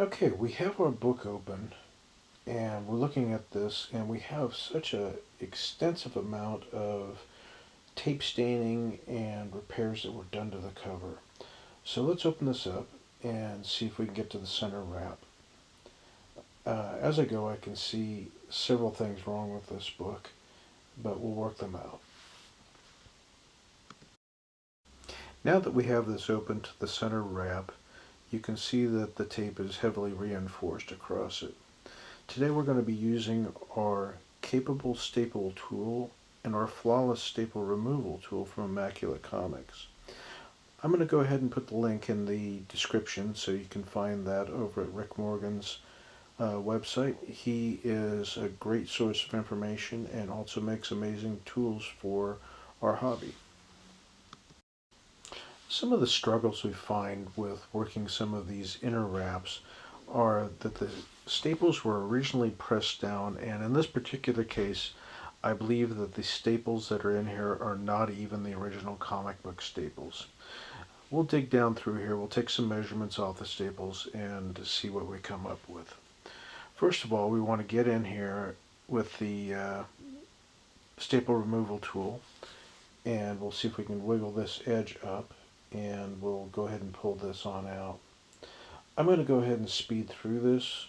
Okay, we have our book open and we're looking at this and we have such a extensive amount of tape staining and repairs that were done to the cover. So let's open this up and see if we can get to the center wrap. As I go, I can see several things wrong with this book, but we'll work them out. Now that we have this open to the center wrap, you can see that the tape is heavily reinforced across it. Today we're going to be using our capable staple tool and our flawless staple removal tool from Immaculate Comics. I'm going to go ahead and put the link in the description so you can find that over at Rick Morgan's website. He is a great source of information and also makes amazing tools for our hobby. Some of the struggles we find with working some of these inner wraps are that the staples were originally pressed down, and in this particular case, I believe that the staples that are in here are not even the original comic book staples. We'll dig down through here, we'll take some measurements off the staples and see what we come up with. First of all, we want to get in here with the staple removal tool, and we'll see if we can wiggle this edge up, and we'll go ahead and pull this on out. I'm going to go ahead and speed through this.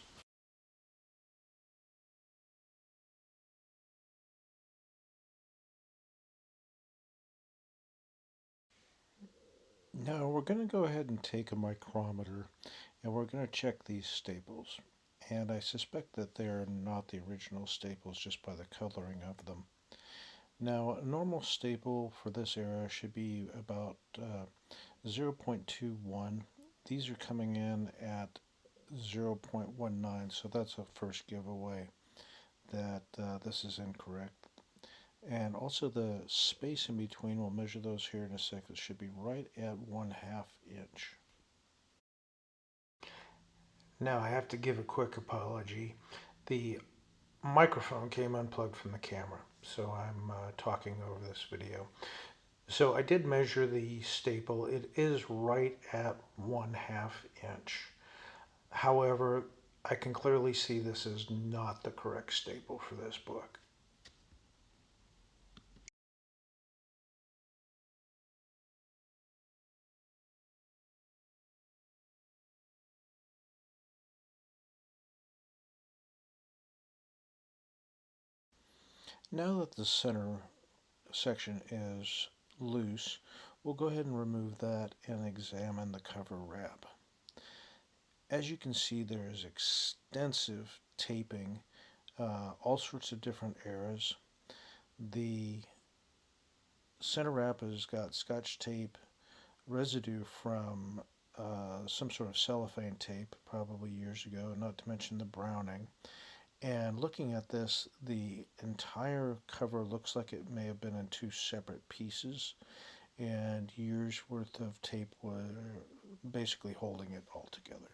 Now we're going to go ahead and take a micrometer and we're going to check these staples. And I suspect that they're not the original staples just by the coloring of them. Now a normal staple for this era should be about 0.21. These are coming in at 0.19, so that's a first giveaway that this is incorrect. And also the space in between, we'll measure those here in a second, should be right at 1/2 inch. Now I have to give a quick apology. The microphone came unplugged from the camera, so I'm talking over this video. So I did measure the staple. It is right at 1/2 inch. However, I can clearly see this is not the correct staple for this book. Now that the center section is loose, we'll go ahead and remove that and examine the cover wrap. As you can see, there is extensive taping, all sorts of different eras. The center wrap has got scotch tape, residue from some sort of cellophane tape, probably years ago, not to mention the browning. And looking at this, the entire cover looks like it may have been in two separate pieces, and years worth of tape were basically holding it all together.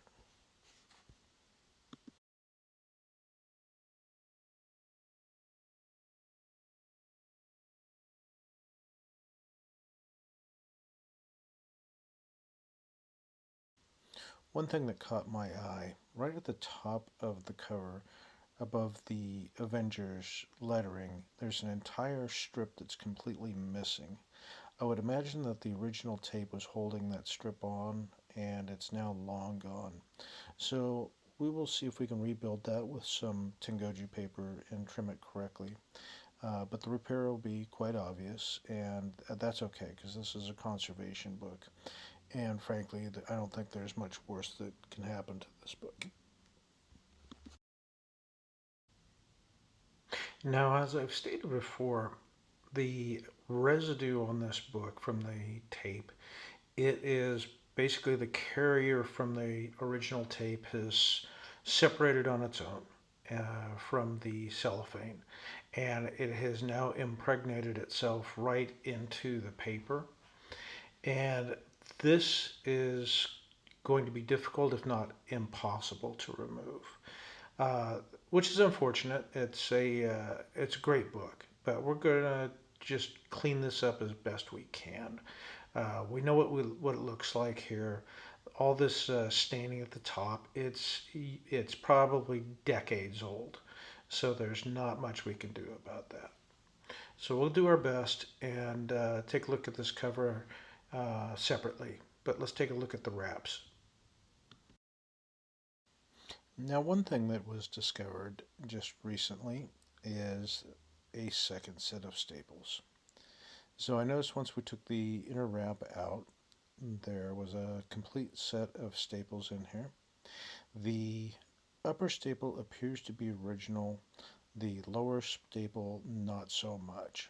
One thing that caught my eye, right at the top of the cover, above the Avengers lettering, there's an entire strip that's completely missing. I would imagine that the original tape was holding that strip on, and it's now long gone. So we will see if we can rebuild that with some Tengoju paper and trim it correctly. But the repair will be quite obvious, and that's okay because this is a conservation book. And frankly, I don't think there's much worse that can happen to this book. Now, as I've stated before, the residue on this book from the tape, it is basically the carrier from the original tape has separated on its own from the cellophane, and it has now impregnated itself right into the paper. And this is going to be difficult, if not impossible, to remove, uh, which is unfortunate. It's a great book, but we're gonna just clean this up as best we can. We know what it looks like here. all this staining at the top, it's probably decades old. So there's not much we can do about that. So we'll do our best and take a look at this cover separately. But let's take a look at the wraps. Now, one thing that was discovered just recently is a second set of staples. So I noticed once we took the inner wrap out, there was a complete set of staples in here. The upper staple appears to be original, the lower staple not so much.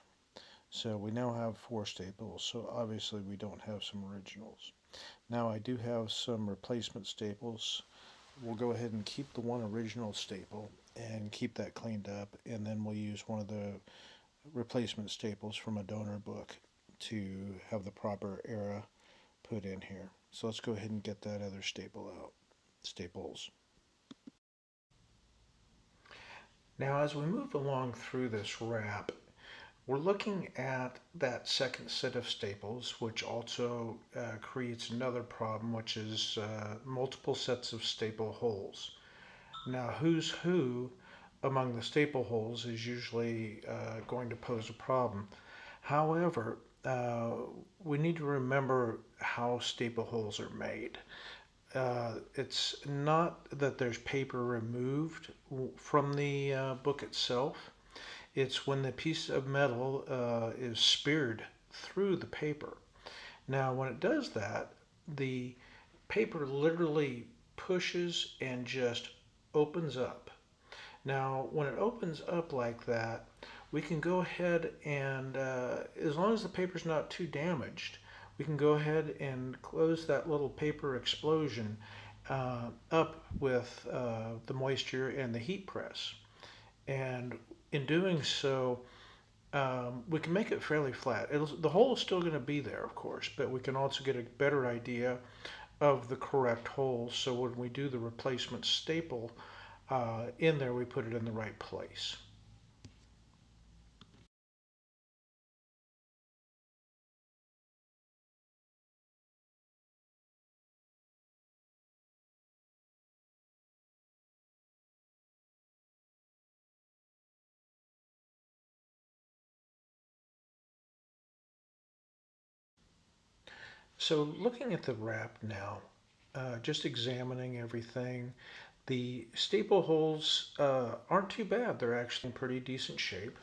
So we now have 4 staples, so obviously we don't have some originals. Now I do have some replacement staples. We'll go ahead and keep the one original staple and keep that cleaned up, and then we'll use one of the replacement staples from a donor book to have the proper era put in here. So let's go ahead and get that other staple out. Staples. Now as we move along through this wrap, we're looking at that second set of staples, which also creates another problem, which is multiple sets of staple holes. Now, who's who among the staple holes is usually going to pose a problem. However, we need to remember how staple holes are made. It's not that there's paper removed from the book itself. It's when the piece of metal is speared through the paper. Now, when it does that, the paper literally pushes and just opens up. Now, when it opens up like that, we can go ahead and, as long as the paper's not too damaged, we can go ahead and close that little paper explosion up with the moisture and the heat press. And in doing so, we can make it fairly flat. The hole is still going to be there, of course, but we can also get a better idea of the correct hole. So when we do the replacement staple in there, we put it in the right place. So looking at the wrap now, just examining everything, the staple holes aren't too bad. They're actually in pretty decent shape.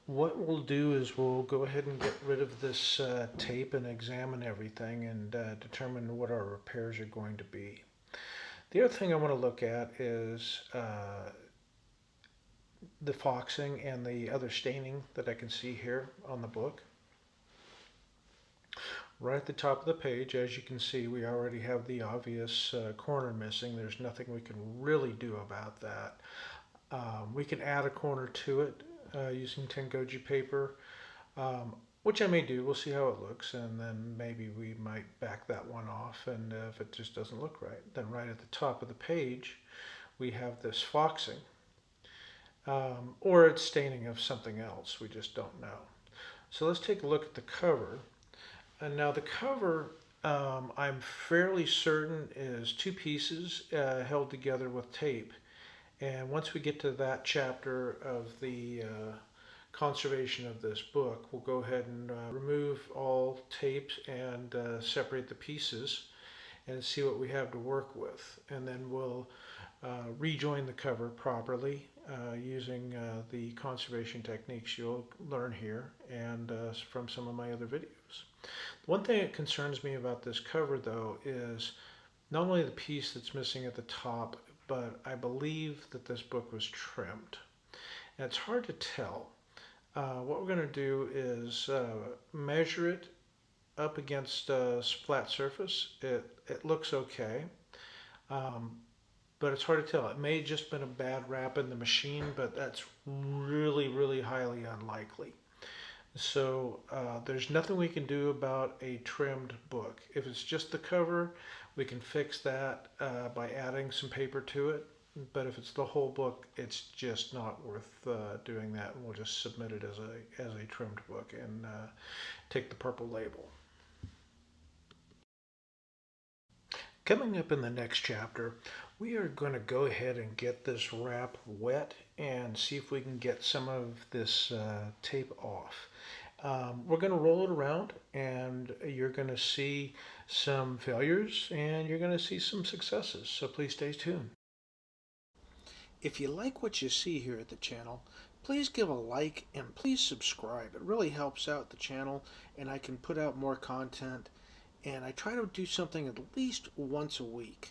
What we'll do is we'll go ahead and get rid of this tape and examine everything and determine what our repairs are going to be. The other thing I want to look at is the foxing and the other staining that I can see here on the book. Right at the top of the page, as you can see, we already have the obvious corner missing. There's nothing we can really do about that. We can add a corner to it using Tengoji paper, which I may do. We'll see how it looks, and then maybe we might back that one off, and if it just doesn't look right, then right at the top of the page, we have this foxing. Or it's staining of something else, we just don't know. So let's take a look at the cover. And now the cover, I'm fairly certain is 2 pieces held together with tape. And once we get to that chapter of the conservation of this book, we'll go ahead and remove all tapes and separate the pieces and see what we have to work with. And then we'll rejoin the cover properly using the conservation techniques you'll learn here and from some of my other videos. One thing that concerns me about this cover, though, is not only the piece that's missing at the top, but I believe that this book was trimmed. And it's hard to tell. What we're going to do is measure it up against a flat surface. It looks okay, but it's hard to tell. It may have just been a bad wrap in the machine, but that's really, really highly unlikely. So there's nothing we can do about a trimmed book. If it's just the cover, we can fix that by adding some paper to it. But if it's the whole book, it's just not worth doing that. And we'll just submit it as a trimmed book and take the purple label. Coming up in the next chapter, we are going to go ahead and get this wrap wet and see if we can get some of this tape off. We're going to roll it around and you're going to see some failures and you're going to see some successes, so please stay tuned. If you like what you see here at the channel, please give a like and please subscribe. It really helps out the channel and I can put out more content, and I try to do something at least once a week.